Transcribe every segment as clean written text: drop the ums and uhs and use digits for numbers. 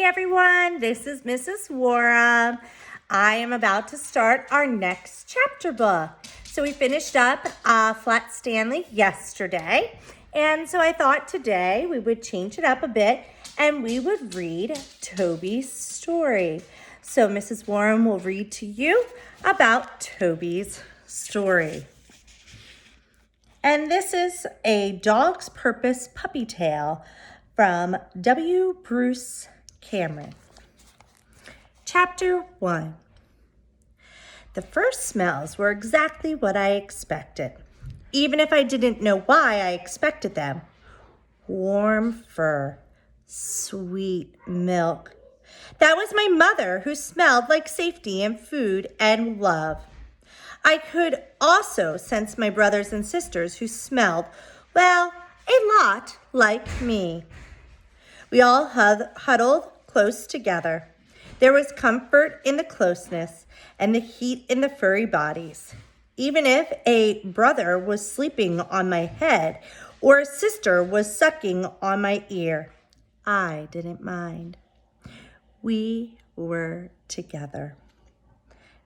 everyone. This is Mrs. Woram. I am about to start our next chapter book. So we finished up Flat Stanley yesterday. And so I thought today we would change it up a bit and we would read Toby's story. So Mrs. Woram will read to you about Toby's story. And this is a Dog's Purpose Puppy Tale from W. Bruce Cameron. Chapter 1. The first smells were exactly what I expected, even if I didn't know why I expected them. Warm fur, sweet milk. That was my mother, who smelled like safety and food and love. I could also sense my brothers and sisters who smelled, well, a lot like me. We all huddled close together. There was comfort in the closeness and the heat in the furry bodies. Even if a brother was sleeping on my head or a sister was sucking on my ear, I didn't mind. We were together.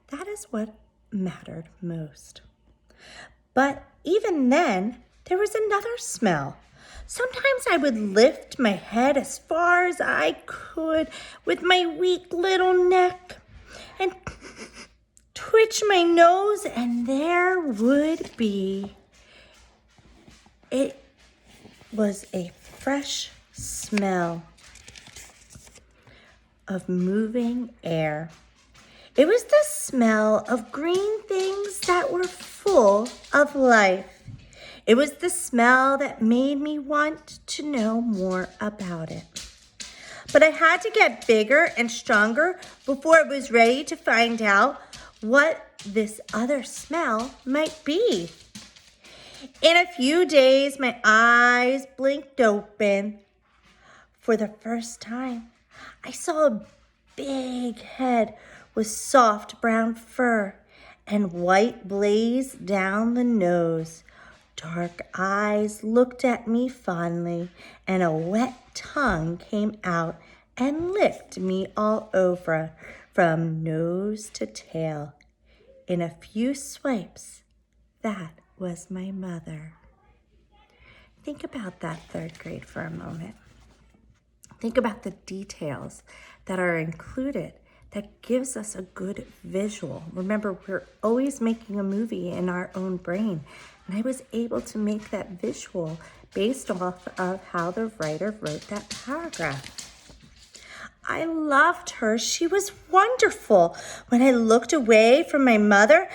That is what mattered most. But even then, there was another smell. Sometimes I would lift my head as far as I could with my weak little neck and twitch my nose, and there would be. It was a fresh smell of moving air. It was the smell of green things that were full of life. It was the smell that made me want to know more about it. But I had to get bigger and stronger before I was ready to find out what this other smell might be. In a few days, my eyes blinked open. For the first time, I saw a big head with soft brown fur and white blaze down the nose. Dark eyes looked at me fondly, and a wet tongue came out and licked me all over, from nose to tail. In a few swipes, that was my mother. Think about that third grade for a moment. Think about the details that are included that gives us a good visual. Remember, we're always making a movie in our own brain. And I was able to make that visual based off of how the writer wrote that paragraph. I loved her. She was wonderful. When I looked away from my mother,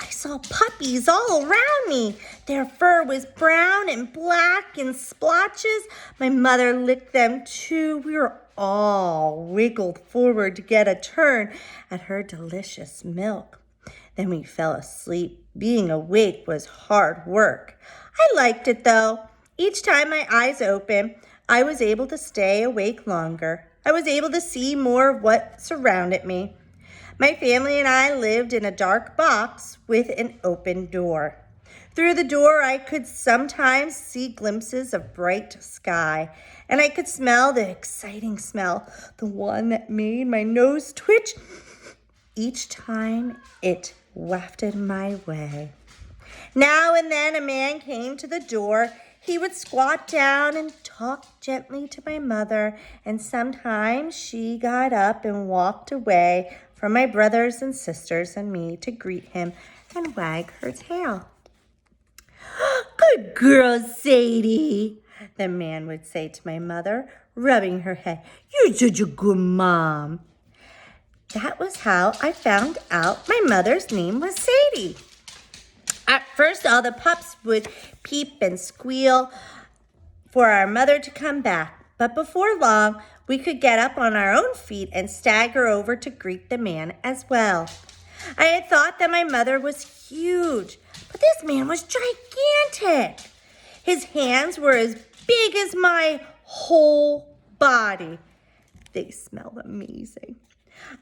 I saw puppies all around me. Their fur was brown and black in splotches. My mother licked them too. We were all wiggled forward to get a turn at her delicious milk. Then we fell asleep. Being awake was hard work. I liked it though. Each time my eyes opened, I was able to stay awake longer. I was able to see more of what surrounded me. My family and I lived in a dark box with an open door. Through the door, I could sometimes see glimpses of bright sky, and I could smell the exciting smell, the one that made my nose twitch each time it wafted my way. Now and then a man came to the door. He would squat down and talk gently to my mother, and sometimes she got up and walked away from my brothers and sisters and me to greet him and wag her tail. "Good girl, Sadie," the man would say to my mother, rubbing her head. "You're such a good mom." That was how I found out my mother's name was Sadie. At first, all the pups would peep and squeal for our mother to come back. But before long, we could get up on our own feet and stagger over to greet the man as well. I had thought that my mother was huge, but this man was gigantic. His hands were as big as my whole body. They smelled amazing.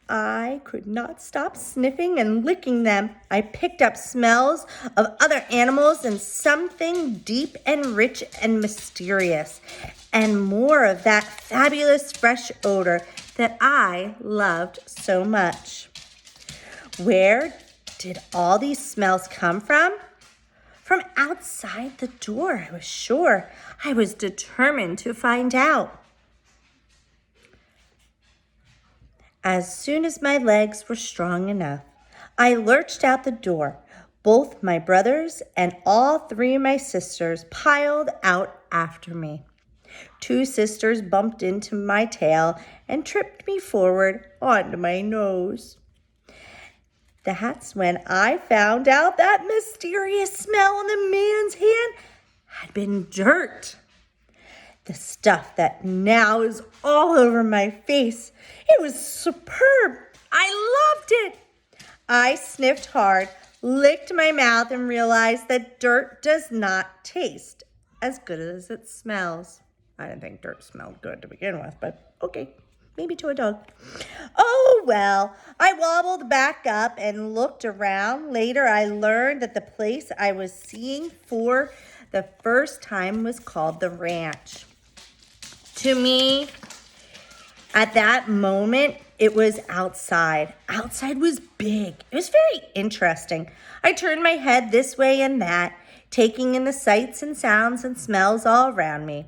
I could not stop sniffing and licking them. I picked up smells of other animals and something deep and rich and mysterious, and more of that fabulous fresh odor that I loved so much. Where did all these smells come from? From outside the door, I was sure. I was determined to find out. As soon as my legs were strong enough, I lurched out the door. Both my brothers and all three of my sisters piled out after me. Two sisters bumped into my tail and tripped me forward onto my nose. That's when I found out that mysterious smell in the man's hand had been dirt. The stuff that now is all over my face. It was superb. I loved it. I sniffed hard, licked my mouth, and realized that dirt does not taste as good as it smells. I didn't think dirt smelled good to begin with, but okay, maybe to a dog. Oh, well, I wobbled back up and looked around. Later, I learned that the place I was seeing for the first time was called the ranch. To me, at that moment, it was outside. Outside was big. It was very interesting. I turned my head this way and that, taking in the sights and sounds and smells all around me.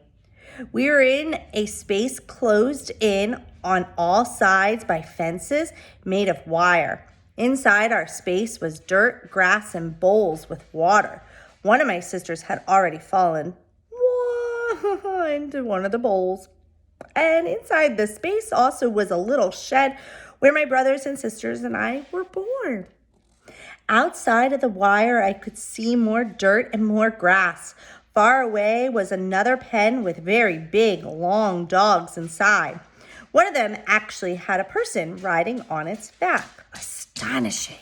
We were in a space closed in on all sides by fences made of wire. Inside our space was dirt, grass, and bowls with water. One of my sisters had already fallen into one of the bowls. And inside the space also was a little shed where my brothers and sisters and I were born. Outside of the wire, I could see more dirt and more grass. Far away was another pen with very big, long dogs inside. One of them actually had a person riding on its back. Astonishing.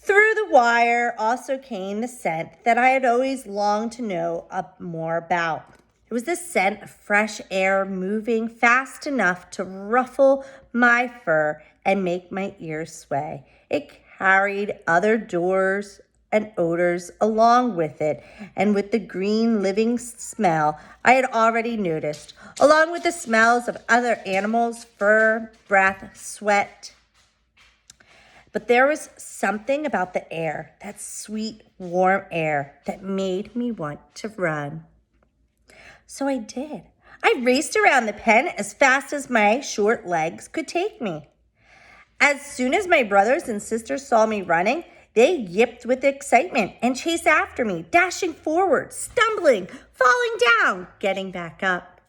Through the wire also came the scent that I had always longed to know more about. It was the scent of fresh air moving fast enough to ruffle my fur and make my ears sway. It carried other doors and odors along with it, and with the green living smell I had already noticed, along with the smells of other animals, fur, breath, sweat. But there was something about the air, that sweet, warm air, that made me want to run. So I did. I raced around the pen as fast as my short legs could take me. As soon as my brothers and sisters saw me running, they yipped with excitement and chased after me, dashing forward, stumbling, falling down, getting back up.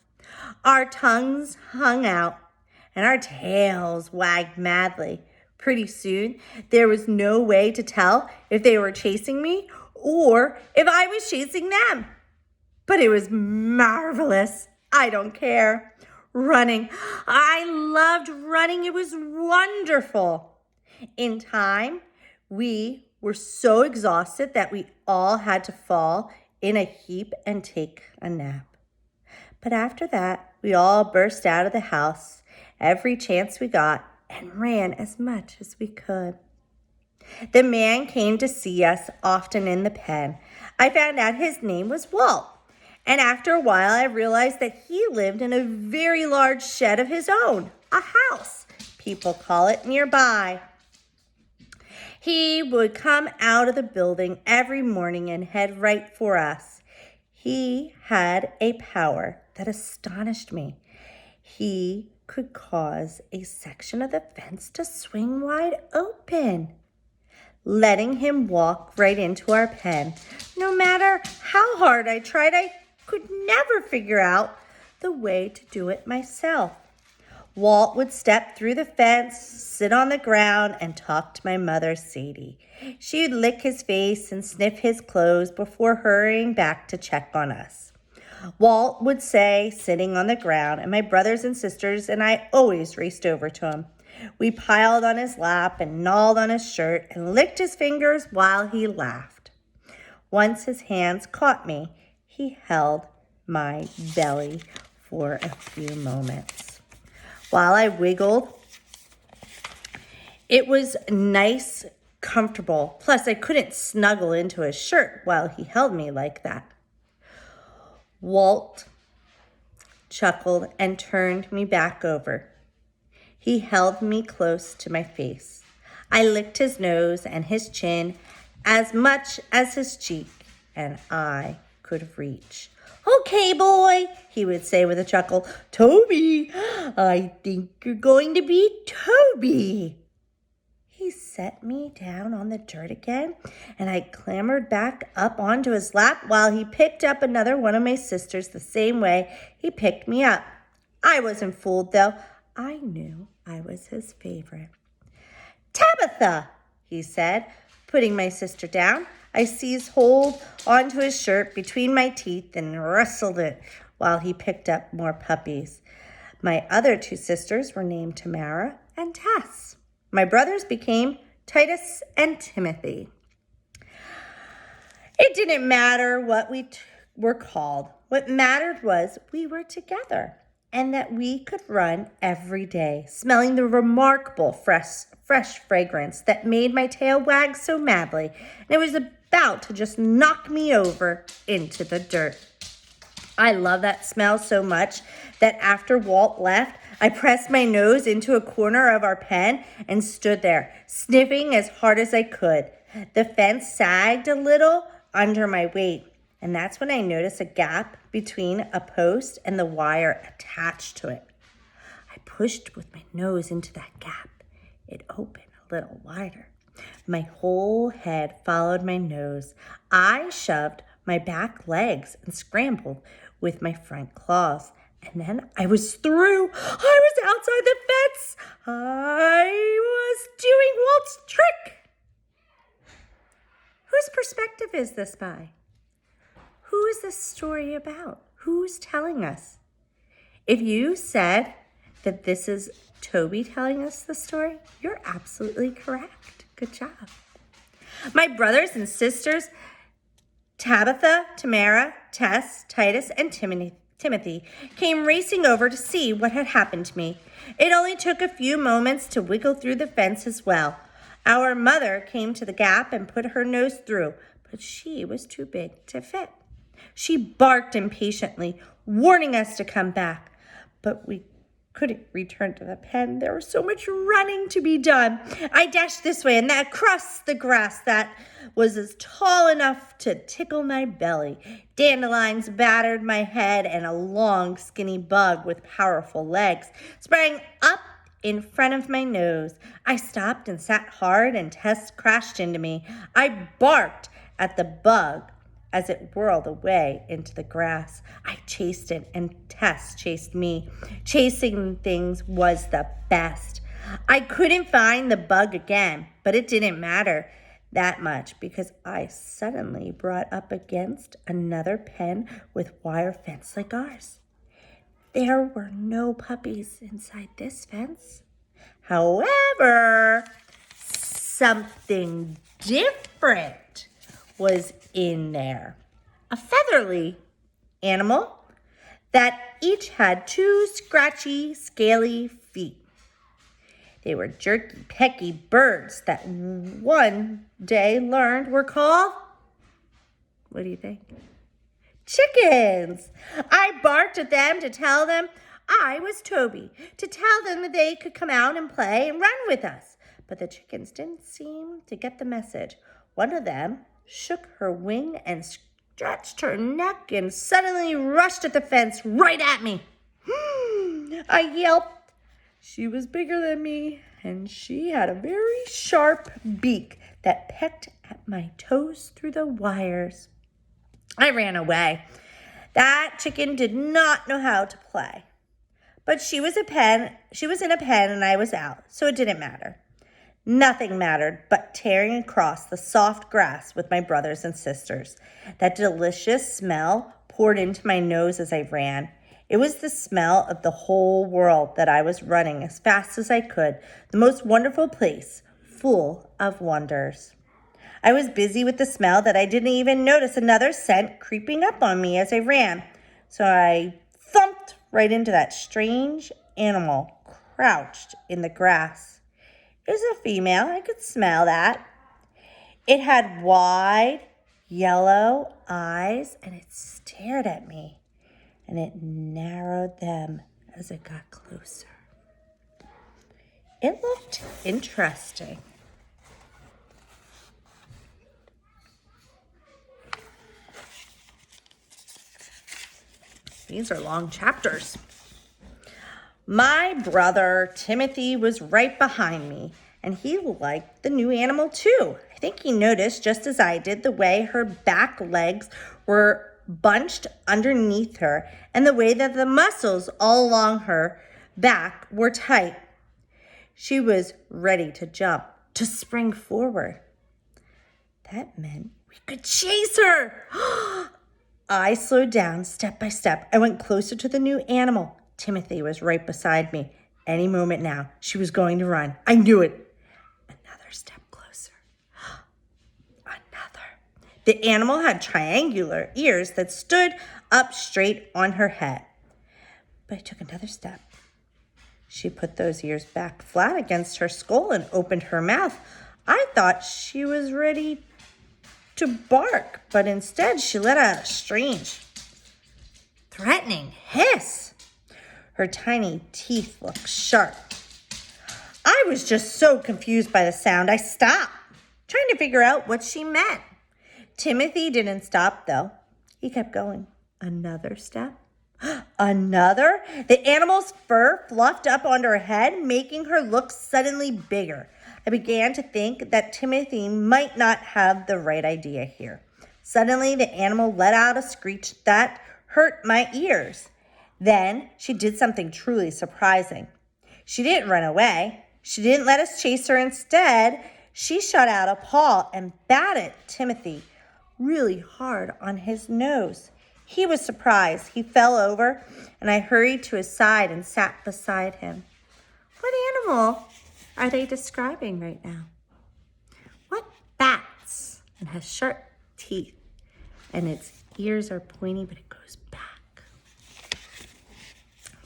Our tongues hung out and our tails wagged madly. Pretty soon, there was no way to tell if they were chasing me or if I was chasing them. But it was marvelous. I don't care. Running. I loved running. It was wonderful. In time, we were so exhausted that we all had to fall in a heap and take a nap. But after that, we all burst out of the house every chance we got and ran as much as we could. The man came to see us often in the pen. I found out his name was Walt. And after a while, I realized that he lived in a very large shed of his own, a house, people call it, nearby. He would come out of the building every morning and head right for us. He had a power that astonished me. He could cause a section of the fence to swing wide open, letting him walk right into our pen. No matter how hard I tried, I could never figure out the way to do it myself. Walt would step through the fence, sit on the ground, and talk to my mother, Sadie. She would lick his face and sniff his clothes before hurrying back to check on us. Walt would say, sitting on the ground, and my brothers and sisters and I always raced over to him. We piled on his lap and gnawed on his shirt and licked his fingers while he laughed. Once his hands caught me, he held my belly for a few moments. While I wiggled It was nice, comfortable. Plus, I couldn't snuggle into his shirt while he held me like that. Walt chuckled and turned me back over. He held me close to my face. I licked his nose and his chin as much as his cheek, and I could reach. "Okay, boy," he would say with a chuckle. "Toby, I think you're going to be Toby." He set me down on the dirt again, and I clambered back up onto his lap while he picked up another one of my sisters the same way he picked me up. I wasn't fooled, though. I knew I was his favorite. "Tabitha," he said, putting my sister down. I seized hold onto his shirt between my teeth and wrestled it while he picked up more puppies. My other two sisters were named Tamara and Tess. My brothers became Titus and Timothy. It didn't matter what we were called. What mattered was we were together and that we could run every day, smelling the remarkable fresh fragrance that made my tail wag so madly, and it was about to just knock me over into the dirt. I love that smell so much that after Walt left, I pressed my nose into a corner of our pen and stood there, sniffing as hard as I could. The fence sagged a little under my weight, and that's when I noticed a gap between a post and the wire attached to it. I pushed with my nose into that gap. It opened a little wider. My whole head followed my nose. I shoved my back legs and scrambled with my front claws. And then I was through. I was outside the fence. I was doing Walt's trick. Whose perspective is this by? Who is this story about? Who's telling us? If you said that this is Toby telling us the story, you're absolutely correct. Good job. My brothers and sisters, Tabitha, Tamara, Tess, Titus, and Timothy, came racing over to see what had happened to me. It only took a few moments to wiggle through the fence as well. Our mother came to the gap and put her nose through, but she was too big to fit. She barked impatiently, warning us to come back, but we couldn't return to the pen. There was so much running to be done. I dashed this way and that across the grass that was as tall enough to tickle my belly. Dandelions battered my head, and a long, skinny bug with powerful legs sprang up in front of my nose. I stopped and sat hard, and Tess crashed into me. I barked at the bug as it whirled away into the grass. I chased it, and Tess chased me. Chasing things was the best. I couldn't find the bug again, but it didn't matter that much because I suddenly brought up against another pen with wire fence like ours. There were no puppies inside this fence. However, something different was in there. A feathery animal that each had two scratchy, scaly feet. They were jerky, pecky birds that one day learned were called, what do you think? Chickens. I barked at them to tell them I was Toby, to tell them that they could come out and play and run with us. But the chickens didn't seem to get the message. One of them shook her wing and stretched her neck and suddenly rushed at the fence right at me. I yelped. She was bigger than me, and she had a very sharp beak that pecked at my toes through the wires. I ran away. That chicken did not know how to play. But she was in a pen and I was out, so it didn't matter. Nothing mattered but tearing across the soft grass with my brothers and sisters. That delicious smell poured into my nose as I ran. It was the smell of the whole world that I was running as fast as I could, the most wonderful place, full of wonders. I was busy with the smell that I didn't even notice another scent creeping up on me as I ran. So I thumped right into that strange animal crouched in the grass. It was a female. I could smell that. It had wide, yellow eyes, and it stared at me, and it narrowed them as it got closer. It looked interesting. These are long chapters. My brother Timothy was right behind me, and he liked the new animal too. I think he noticed, just as I did, the way her back legs were bunched underneath her and the way that the muscles all along her back were tight. She was ready to jump, to spring forward. That meant we could chase her. I slowed down step by step. I went closer to the new animal. Timothy was right beside me. Any moment now, she was going to run. I knew it. Another step closer. Another. The animal had triangular ears that stood up straight on her head. But I took another step. She put those ears back flat against her skull and opened her mouth. I thought she was ready to bark, but instead she let out a strange, threatening hiss. Her tiny teeth looked sharp. I was just so confused by the sound, I stopped, trying to figure out what she meant. Timothy didn't stop, though. He kept going. Another step. Another. The animal's fur fluffed up onto her head, making her look suddenly bigger. I began to think that Timothy might not have the right idea here. Suddenly, the animal let out a screech that hurt my ears. Then she did something truly surprising. She didn't run away. She didn't let us chase her. Instead, she shot out a paw and batted Timothy really hard on his nose. He was surprised. He fell over, and I hurried to his side and sat beside him. What animal are they describing right now? What bats and has sharp teeth, and its ears are pointy, but it goes back?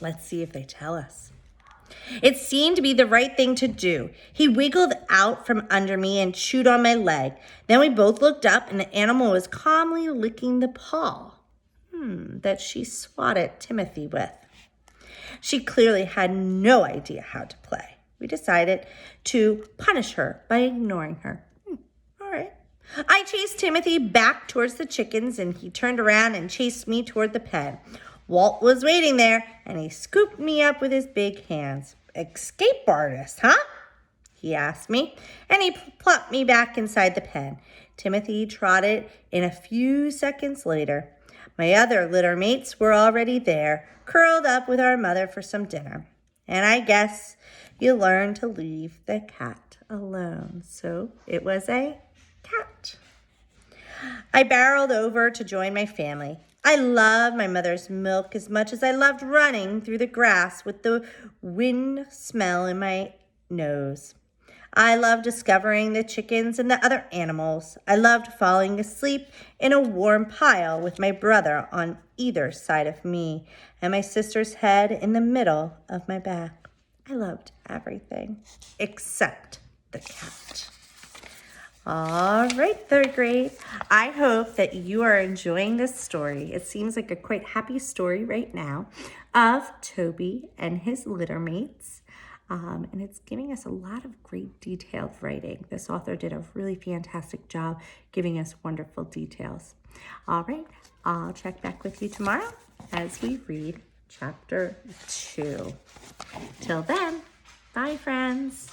Let's see if they tell us. It seemed to be the right thing to do. He wiggled out from under me and chewed on my leg. Then we both looked up, and the animal was calmly licking the paw that she swatted Timothy with. She clearly had no idea how to play. We decided to punish her by ignoring her. All right. I chased Timothy back towards the chickens, and he turned around and chased me toward the pen. Walt was waiting there, and he scooped me up with his big hands. Escape artist, huh? He asked me, and he plopped me back inside the pen. Timothy trotted in a few seconds later. My other litter mates were already there, curled up with our mother for some dinner. And I guess you learn to leave the cat alone. So it was a cat. I barreled over to join my family. I loved my mother's milk as much as I loved running through the grass with the wind smell in my nose. I loved discovering the chickens and the other animals. I loved falling asleep in a warm pile with my brother on either side of me and my sister's head in the middle of my back. I loved everything except the cat. All right, third grade. I hope that you are enjoying this story. It seems like a quite happy story right now of Toby and his litter mates. And it's giving us a lot of great detailed writing. This author did a really fantastic job giving us wonderful details. All right, I'll check back with you tomorrow as we read chapter 2. Till then, bye friends.